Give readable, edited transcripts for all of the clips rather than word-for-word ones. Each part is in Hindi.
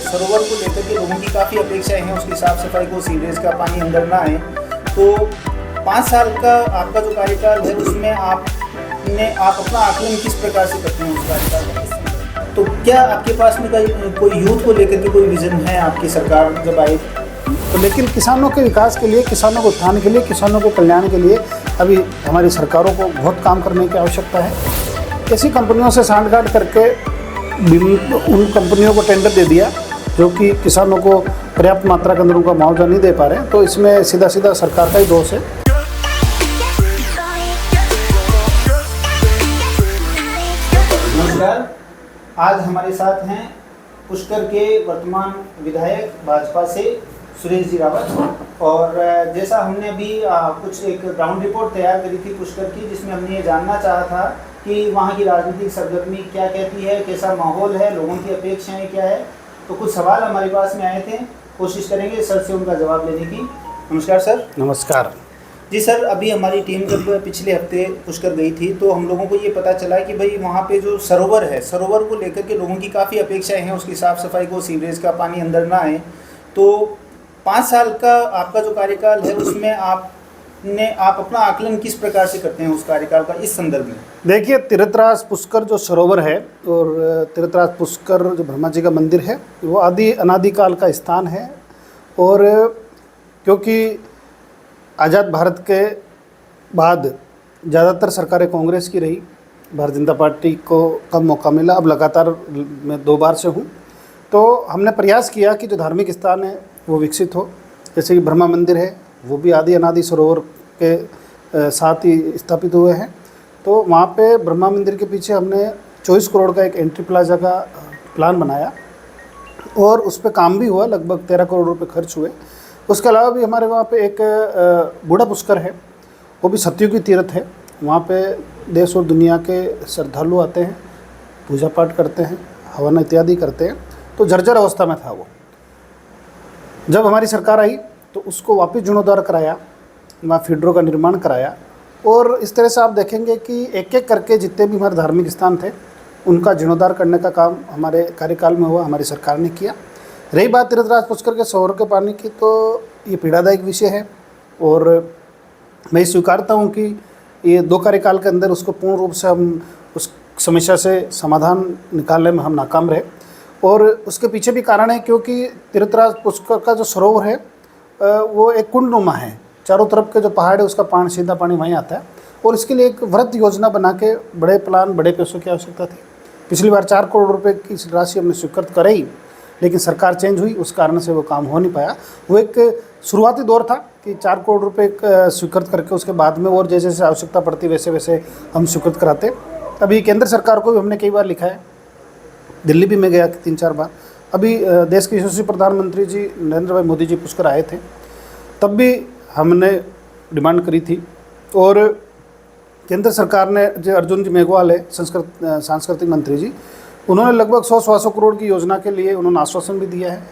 सरोवर को लेकर के लोगों की काफ़ी अपेक्षाएं हैं, उसकी साफ सफाई को, सीवरेज का पानी अंदर ना आए। तो 5 साल का आपका जो कार्यकाल है उसमें आप अपना आकलन किस प्रकार से करते हैं उस कार्यकाल का? तो क्या आपके पास में कोई यूथ को लेकर के कोई विजन है आपकी सरकार जब आए? तो लेकिन किसानों के विकास के लिए, किसानों को उत्थान के लिए, किसानों के कल्याण के लिए अभी हमारी सरकारों को बहुत काम करने की आवश्यकता है। ऐसी कंपनियों से सांठगांठ करके उन कंपनियों को टेंडर दे दिया जो कि किसानों को पर्याप्त मात्रा के अंदर उनका मुआवजा नहीं दे पा रहे हैं, तो इसमें सीधा सीधा सरकार का ही दोष है। नमस्कार, आज हमारे साथ हैं पुष्कर के वर्तमान विधायक भाजपा से सुरेश जी रावत। और जैसा हमने अभी कुछ एक ग्राउंड रिपोर्ट तैयार करी थी पुष्कर की, जिसमें हमने ये जानना चाहा था कि वहाँ की राजनीतिक सरगर्मी क्या कहती है, कैसा माहौल है, लोगों की अपेक्षाएं क्या है। तो कुछ सवाल हमारे पास में आए थे, कोशिश करेंगे सर से उनका जवाब लेने की। नमस्कार सर। नमस्कार जी सर, अभी हमारी टीम जब पिछले हफ्ते पुष्कर गई थी तो हम लोगों को ये पता चला कि भाई वहाँ पे जो सरोवर है, सरोवर को लेकर के लोगों की काफ़ी अपेक्षाएं हैं, उसकी साफ़ सफाई को, सीवरेज का पानी अंदर ना आए। तो 5 साल का आपका जो कार्यकाल है उसमें आप अपना आकलन किस प्रकार से करते हैं उस कार्यकाल का इस संदर्भ में? देखिए, तीर्थराज पुष्कर जो सरोवर है और तीर्थराज पुष्कर जो ब्रह्मा जी का मंदिर है, वो आदि अनादिकाल का स्थान है। और क्योंकि आज़ाद भारत के बाद ज़्यादातर सरकारें कांग्रेस की रही, भारतीय जनता पार्टी को कम मौका मिला। अब लगातार मैं 2 बार से हूँ, तो हमने प्रयास किया कि जो धार्मिक स्थान है वो विकसित हो। जैसे कि ब्रह्मा मंदिर है, वो भी आदि अनादि सरोवर के साथ ही स्थापित हुए हैं। तो वहाँ पे ब्रह्मा मंदिर के पीछे हमने 24 करोड़ का एक एंट्री प्लाजा का प्लान बनाया और उस पर काम भी हुआ, लगभग 13 करोड़ रुपए खर्च हुए। उसके अलावा भी हमारे वहाँ पे एक बूढ़ा पुष्कर है, वो भी सतयुग की तीर्थ है। वहाँ पे देश और दुनिया के श्रद्धालु आते हैं, पूजा पाठ करते हैं, हवन इत्यादि करते हैं। तो जर्जर अवस्था में था वो। जब हमारी सरकार आई तो उसको वापस जीर्णोद्धार कराया, वहाँ फीडरों का निर्माण कराया। और इस तरह से आप देखेंगे कि एक एक करके जितने भी हमारे धार्मिक स्थान थे उनका जीर्णोद्धार करने का काम हमारे कार्यकाल में हुआ, हमारी सरकार ने किया। रही बात तीर्थराज पुष्कर के सरोवर के पानी की, तो ये पीड़ादायक विषय है और मैं स्वीकारता हूँ कि ये 2 कार्यकाल के अंदर उसको पूर्ण रूप से हम उस समस्या से समाधान निकालने में हम नाकाम रहे। और उसके पीछे भी कारण है, क्योंकि तीर्थराज पुष्कर का जो सरोवर है वो एक कुंडनुमा है। चारों तरफ के जो पहाड़ है उसका पानी, सीधा पानी वहीं आता है। और इसके लिए एक वृहद योजना बना के बड़े प्लान, बड़े पैसों की आवश्यकता थी। पिछली बार 4 करोड़ रुपए की राशि हमने स्वीकृत कराई, लेकिन सरकार चेंज हुई, उस कारण से वो काम हो नहीं पाया। वो एक शुरुआती दौर था कि 4 करोड़ रुपए स्वीकृत करके उसके बाद में और जैसे जैसे आवश्यकता पड़ती वैसे वैसे हम स्वीकृत कराते। अभी केंद्र सरकार को भी हमने कई बार लिखा है, दिल्ली भी मैं गया 3-4 बार। अभी देश के यशस्वी प्रधानमंत्री जी नरेंद्र भाई मोदी जी पुष्कर आए थे, तब भी हमने डिमांड करी थी। और केंद्र सरकार ने, जो अर्जुन जी मेघवाल है सांस्कृतिक मंत्री जी, उन्होंने लगभग 100-125 करोड़ की योजना के लिए उन्होंने आश्वासन भी दिया है,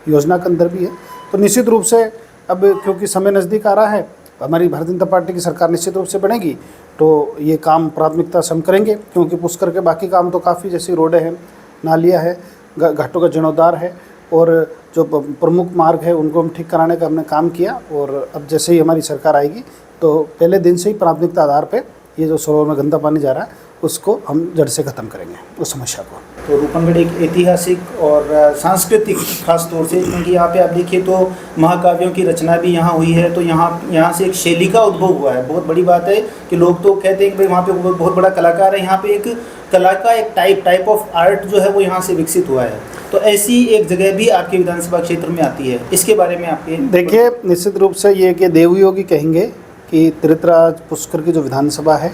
योजना के अंदर भी है। तो निश्चित रूप से अब क्योंकि समय नज़दीक आ रहा है, हमारी भारतीय जनता पार्टी की सरकार निश्चित रूप से बनेगी, तो ये काम प्राथमिकता से हम करेंगे। क्योंकि पुष्कर के बाकी काम तो काफ़ी, जैसी रोडें हैं, नालियाँ है, घाटों का जीर्णोद्धार है और जो प्रमुख मार्ग है उनको हम ठीक कराने का हमने काम किया। और अब जैसे ही हमारी सरकार आएगी तो पहले दिन से ही प्राथमिकता आधार पे ये जो सरोवर में गंदा पानी जा रहा है उसको हम जड़ से ख़त्म करेंगे, उस समस्या को। तो रूपनगढ़ एक ऐतिहासिक और सांस्कृतिक खास तौर से, क्योंकि यहाँ पे आप देखिए तो महाकाव्यों की रचना भी यहाँ हुई है। तो यहाँ से एक शैली का उद्भव हुआ है। बहुत बड़ी बात है कि लोग तो कहते हैं कि भाई वहाँ पे बहुत बड़ा कलाकार है, यहाँ पे एक कला का एक टाइप ऑफ आर्ट जो है वो यहाँ से विकसित हुआ है। तो ऐसी एक जगह भी आपके विधानसभा क्षेत्र में आती है, इसके बारे में आपके? देखिए, निश्चित रूप से ये कि देवयोगी कहेंगे कि तीर्थराज पुष्कर की जो विधानसभा है,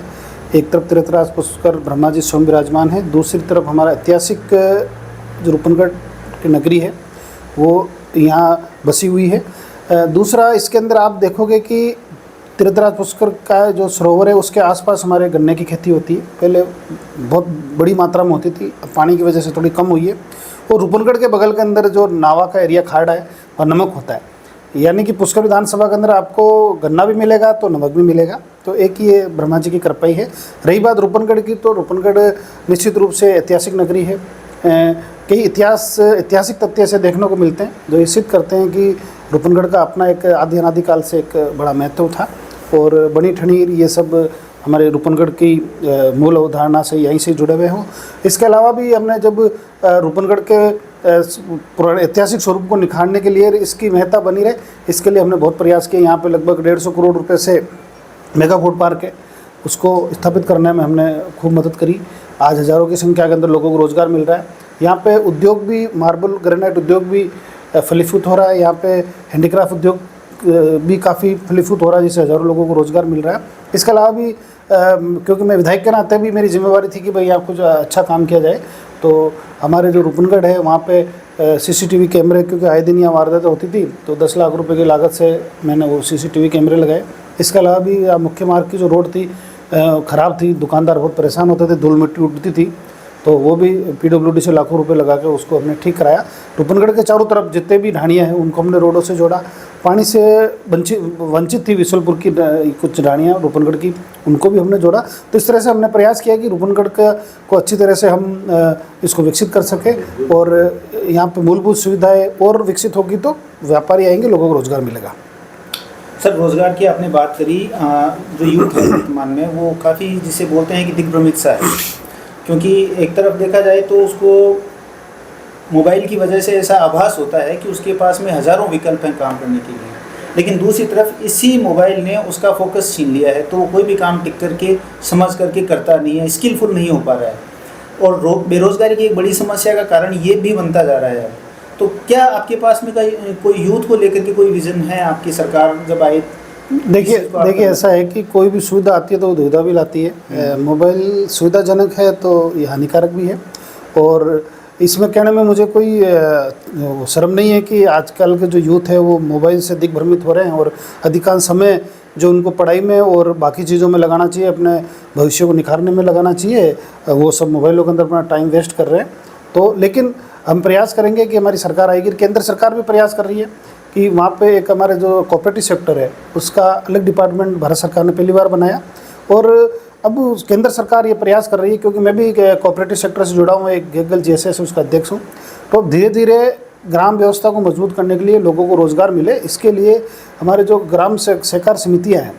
एक तरफ तीर्थराज पुष्कर ब्रह्मा जी स्वयं विराजमान है, दूसरी तरफ हमारा ऐतिहासिक जो रूपनगढ़ की नगरी है वो यहाँ बसी हुई है। दूसरा, इसके अंदर आप देखोगे कि तीर्थराज पुष्कर का जो सरोवर है उसके आसपास हमारे गन्ने की खेती होती है। पहले बहुत बड़ी मात्रा में होती थी, अब पानी की वजह से थोड़ी कम हुई है। और रूपनगढ़ के बगल के अंदर जो नावा का एरिया खाड़ा है वह नमक होता है, यानी कि पुष्कर विधानसभा के अंदर आपको गन्ना भी मिलेगा तो नमक भी मिलेगा। तो एक ये ब्रह्मा जी की कृपा ही है। रही बात रूपनगढ़ की, तो रूपनगढ़ निश्चित रूप से ऐतिहासिक नगरी है। कई ऐतिहासिक तथ्य ऐसे देखने को मिलते हैं जो ये सिद्ध करते हैं कि रूपनगढ़ का अपना एक आदि अनादिकाल से एक बड़ा महत्व था और बनी ठणीर ये सब हमारे रूपनगढ़ की मूल अवधारणा से यहीं से जुड़े हुए हों। इसके अलावा भी हमने जब रूपनगढ़ के पुराने ऐतिहासिक स्वरूप को निखारने के लिए इसकी महत्ता बनी रहे, इसके लिए हमने बहुत प्रयास किए। यहाँ पे लगभग 150 करोड़ रुपए से मेगा फूड पार्क है, उसको स्थापित करने में हमने खूब मदद करी। आज हज़ारों की संख्या के अंदर लोगों को रोज़गार मिल रहा है। यहाँ पे उद्योग भी, मार्बल ग्रेनाइट उद्योग भी फलीभूत हो रहा है। यहाँ पे हैंडीक्राफ्ट उद्योग भी काफ़ी फलीभूत हो रहा है, जिससे हज़ारों लोगों को रोज़गार मिल रहा है। इसके अलावा भी क्योंकि मैं विधायक के नाते भी मेरी जिम्मेवारी थी कि भाई यहाँ कुछ अच्छा काम किया जाए, तो हमारे जो रूपनगढ़ है वहाँ पे सीसीटीवी कैमरे, क्योंकि आए दिन यहाँ वारदातें होती थी, तो 10 लाख रुपए की लागत से मैंने वो सीसीटीवी कैमरे लगाए। इसके अलावा भी मुख्य मार्ग की जो रोड थी ख़राब थी, दुकानदार बहुत परेशान होते थे, धूल मिट्टी उड़ती थी, तो वो भी पीडब्ल्यूडी से लाखों रुपए लगा के उसको हमने ठीक कराया। रूपनगढ़ के चारों तरफ जितने भी ढाणियाँ हैं उनको हमने रोडों से जोड़ा। पानी से वंचित थी विशलपुर की कुछ ढाणियाँ रूपनगढ़ की, उनको भी हमने जोड़ा। तो इस तरह से हमने प्रयास किया कि रूपनगढ़ को अच्छी तरह से हम इसको विकसित कर सकें और यहाँ पे मूलभूत सुविधाएँ और विकसित होगी तो व्यापारी आएंगे, लोगों को रोज़गार मिलेगा। सर, रोज़गार की आपने बात करी। जो यूथ है वर्तमान में वो काफ़ी, जिसे बोलते हैं कि दिग्भ्रमित सा है, क्योंकि एक तरफ देखा जाए तो उसको मोबाइल की वजह से ऐसा आभास होता है कि उसके पास में हज़ारों विकल्प हैं काम करने के लिए, लेकिन दूसरी तरफ इसी मोबाइल ने उसका फोकस छीन लिया है, तो वो कोई भी काम टिक करके समझ करके करता नहीं है, स्किलफुल नहीं हो पा रहा है। और बेरोज़गारी की एक बड़ी समस्या का कारण ये भी बनता जा रहा है। तो क्या आपके पास में कोई यूथ को लेकर के कोई विज़न है आपकी सरकार जब आए? देखिए ऐसा है कि कोई भी सुविधा आती है तो वो दुविधा भी लाती है। मोबाइल सुविधाजनक है तो ये हानिकारक भी है, और इसमें कहने में मुझे कोई शर्म नहीं है कि आजकल के जो यूथ है वो मोबाइल से दिग्भ्रमित हो रहे हैं और अधिकांश समय जो उनको पढ़ाई में और बाकी चीज़ों में लगाना चाहिए, अपने भविष्य को निखारने में लगाना चाहिए, वो सब मोबाइलों के अंदर अपना टाइम वेस्ट कर रहे हैं। तो लेकिन हम प्रयास करेंगे कि हमारी सरकार आएगी, केंद्र सरकार भी प्रयास कर रही है कि वहाँ पे एक हमारे जो कोऑपरेटिव सेक्टर है उसका अलग डिपार्टमेंट भारत सरकार ने पहली बार बनाया, और अब केंद्र सरकार ये प्रयास कर रही है, क्योंकि मैं भी कोऑपरेटिव सेक्टर से जुड़ा हूँ, एक गेगल जीएसएस उसका अध्यक्ष हूँ। तो धीरे धीरे ग्राम व्यवस्था को मजबूत करने के लिए, लोगों को रोज़गार मिले, इसके लिए हमारे जो ग्राम सहकार समितियाँ हैं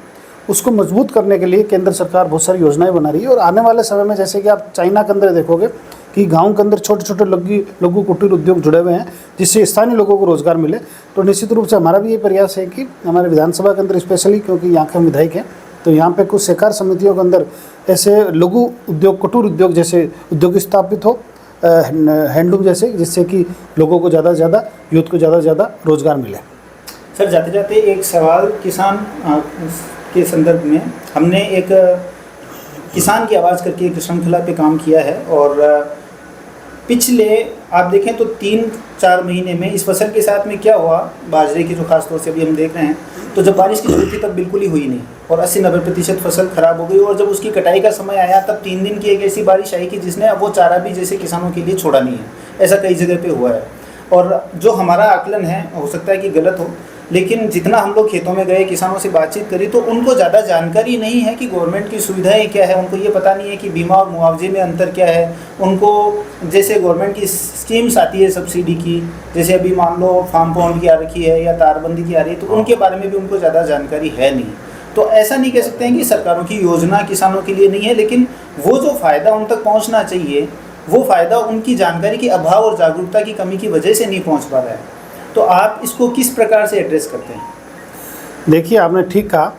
उसको मजबूत करने के लिए केंद्र सरकार बहुत सारी योजनाएं बना रही है। और आने वाले समय में जैसे कि आप चाइना के अंदर देखोगे कि गांव के अंदर छोटे छोटे लघु कुटीर उद्योग जुड़े हुए हैं, जिससे स्थानीय लोगों को रोज़गार मिले। तो निश्चित रूप से हमारा भी ये प्रयास है कि हमारे विधानसभा के अंदर स्पेशली, क्योंकि यहाँ के हम विधायक हैं, तो यहाँ पे कुछ सहकार समितियों के अंदर ऐसे लघु उद्योग, कुटीर उद्योग जैसे उद्योग स्थापित हो, हैंडलूम जैसे, जिससे कि लोगों को ज़्यादा से ज़्यादा, यूथ को ज़्यादा से ज़्यादा रोज़गार मिले। सर, जाते जाते एक सवाल किसान के संदर्भ में, हमने एक किसान की आवाज़ करके एक श्रृंखला पे काम किया है, और पिछले आप देखें तो 3-4 महीने में इस फसल के साथ में क्या हुआ, बाजरे की जो खास तौर से अभी हम देख रहे हैं, तो जब बारिश की जरूरत थी तब बिल्कुल ही हुई नहीं और 80-90% फसल खराब हो गई। और जब उसकी कटाई का समय आया तब 3 दिन की एक ऐसी बारिश आई कि जिसने अब वो चारा भी जैसे किसानों के लिए छोड़ा नहीं है। ऐसा कई जगह पे हुआ है, और जो हमारा आकलन है हो सकता है कि गलत हो, लेकिन जितना हम लोग खेतों में गए, किसानों से बातचीत करी, तो उनको ज़्यादा जानकारी नहीं है कि गवर्नमेंट की सुविधाएं क्या है। उनको ये पता नहीं है कि बीमा और मुआवजे में अंतर क्या है। उनको जैसे गवर्नमेंट की स्कीम्स आती है सब्सिडी की, जैसे अभी मान लो फार्म पॉन्ड की आ रखी है या तारबंदी की आ रही है, तो उनके बारे में भी उनको ज़्यादा जानकारी है नहीं। तो ऐसा नहीं कह सकते हैं कि सरकारों की योजना किसानों के लिए नहीं है, लेकिन वो जो फ़ायदा उन तक पहुँचना चाहिए, वो फ़ायदा उनकी जानकारी के अभाव और जागरूकता की कमी की वजह से नहीं पहुँच पा रहा है। तो आप इसको किस प्रकार से एड्रेस करते हैं? देखिए, आपने ठीक कहा,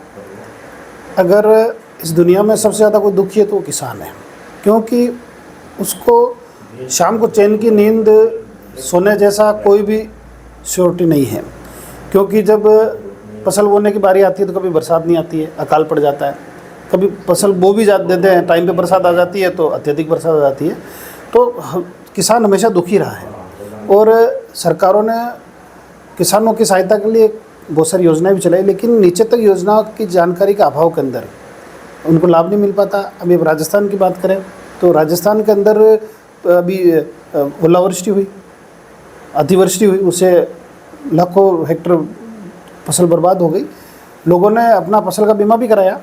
अगर इस दुनिया में सबसे ज़्यादा कोई दुखी है तो वो किसान है, क्योंकि उसको शाम को चैन की नींद सोने जैसा कोई भी श्योरिटी नहीं है। क्योंकि जब फसल बोने की बारी आती है तो कभी बरसात नहीं आती है, अकाल पड़ जाता है, कभी फसल बो भी देते हैं, टाइम पे बरसात आ जाती है तो अत्यधिक बरसात आ जाती है। तो किसान हमेशा दुखी रहा है, और सरकारों ने किसानों की सहायता के लिए बहुत सारी योजनाएं भी चलाई, लेकिन नीचे तक योजनाओं की जानकारी के अभाव के अंदर उनको लाभ नहीं मिल पाता। अभी राजस्थान की बात करें तो राजस्थान के अंदर अभी ओलावृष्टि हुई, अतिवृष्टि हुई, उससे लाखों हेक्टर फसल बर्बाद हो गई। लोगों ने अपना फसल का बीमा भी कराया,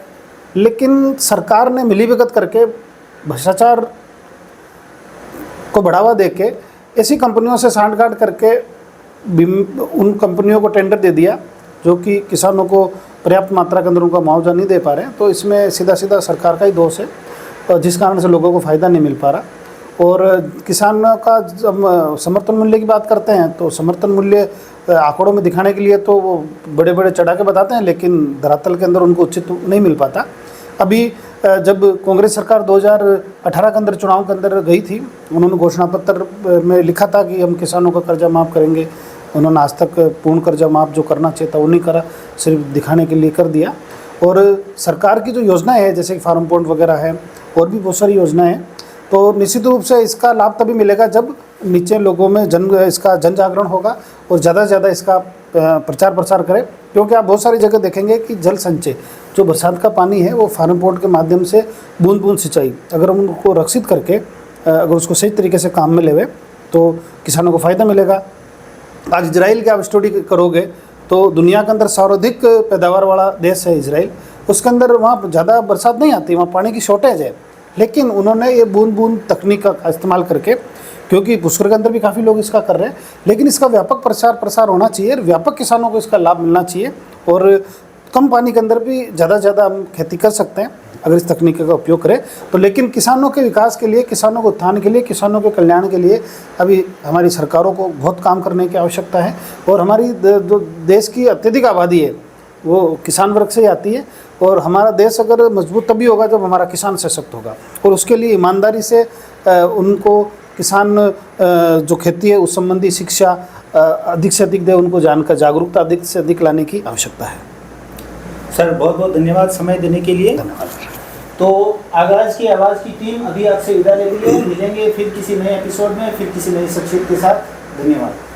लेकिन सरकार ने मिलीभगत करके भ्रष्टाचार को बढ़ावा देके ऐसी कंपनियों से सांठ-गांठ करके उन कंपनियों को टेंडर दे दिया जो कि किसानों को पर्याप्त मात्रा के अंदर उनका मुआवजा नहीं दे पा रहे हैं। तो इसमें सीधा-सीधा सरकार का ही दोष है, जिस कारण से लोगों को फ़ायदा नहीं मिल पा रहा। और किसानों का जब समर्थन मूल्य की बात करते हैं तो समर्थन मूल्य आंकड़ों में दिखाने के लिए तो वो बड़े-बड़े चढ़ा के बताते हैं, लेकिन धरातल के अंदर उनको उचित नहीं मिल पाता। अभी जब कांग्रेस सरकार 2018 के अंदर चुनाव के अंदर गई थी, उन्होंने घोषणा पत्र में लिखा था कि हम किसानों का कर्जा माफ़ करेंगे। उन्होंने आज तक पूर्ण कर्जा माफ़ जो करना चाहिए था वो नहीं करा, सिर्फ दिखाने के लिए कर दिया। और सरकार की जो योजनाएं है जैसे कि फार्म पॉइंट वगैरह है और भी बहुत सारी योजनाएं हैं, तो निश्चित रूप से इसका लाभ तभी मिलेगा जब नीचे लोगों में इसका जन जागरण होगा और ज़्यादा से ज़्यादा इसका प्रचार प्रसार करें। क्योंकि आप बहुत सारी जगह देखेंगे कि जल संचय जो बरसात का पानी है वो फार्म पॉइंट के माध्यम से बूंद बूंद सिंचाई, अगर हम उनको रक्षित करके अगर उसको सही तरीके से काम में लेवे तो किसानों को फ़ायदा मिलेगा। आज इजराइल की आप स्टडी करोगे तो दुनिया के अंदर सर्वाधिक पैदावार वाला देश है इजराइल। उसके अंदर वहाँ ज़्यादा बरसात नहीं आती, वहाँ पानी की शॉर्टेज है, लेकिन उन्होंने ये बूंद बूंद तकनीक का इस्तेमाल करके, क्योंकि पुष्कर के अंदर भी काफ़ी लोग इसका कर रहे हैं, लेकिन इसका व्यापक प्रचार प्रसार होना चाहिए, व्यापक किसानों को इसका लाभ मिलना चाहिए और कम पानी के अंदर भी ज़्यादा से ज़्यादा हम खेती कर सकते हैं अगर इस तकनीक का उपयोग करें तो। लेकिन किसानों के विकास के लिए, किसानों को उत्थान के लिए, किसानों के कल्याण के लिए अभी हमारी सरकारों को बहुत काम करने की आवश्यकता है। और हमारी जो देश की अत्यधिक आबादी है वो किसान वर्ग से ही आती है और हमारा देश अगर मजबूत तभी होगा जब हमारा किसान सशक्त होगा। और उसके लिए ईमानदारी से उनको किसान जो खेती है उस संबंधी शिक्षा अधिक से अधिक दे, उनको जानकर जागरूकता अधिक से अधिक लाने की आवश्यकता है। सर बहुत बहुत धन्यवाद समय देने के लिए। धन्यवाद। तो आगाज की आवाज़ की टीम अभी आपसे विदा ले रही है। मिलेंगे फिर किसी नए एपिसोड में, फिर किसी नई शख्सियत के साथ। धन्यवाद।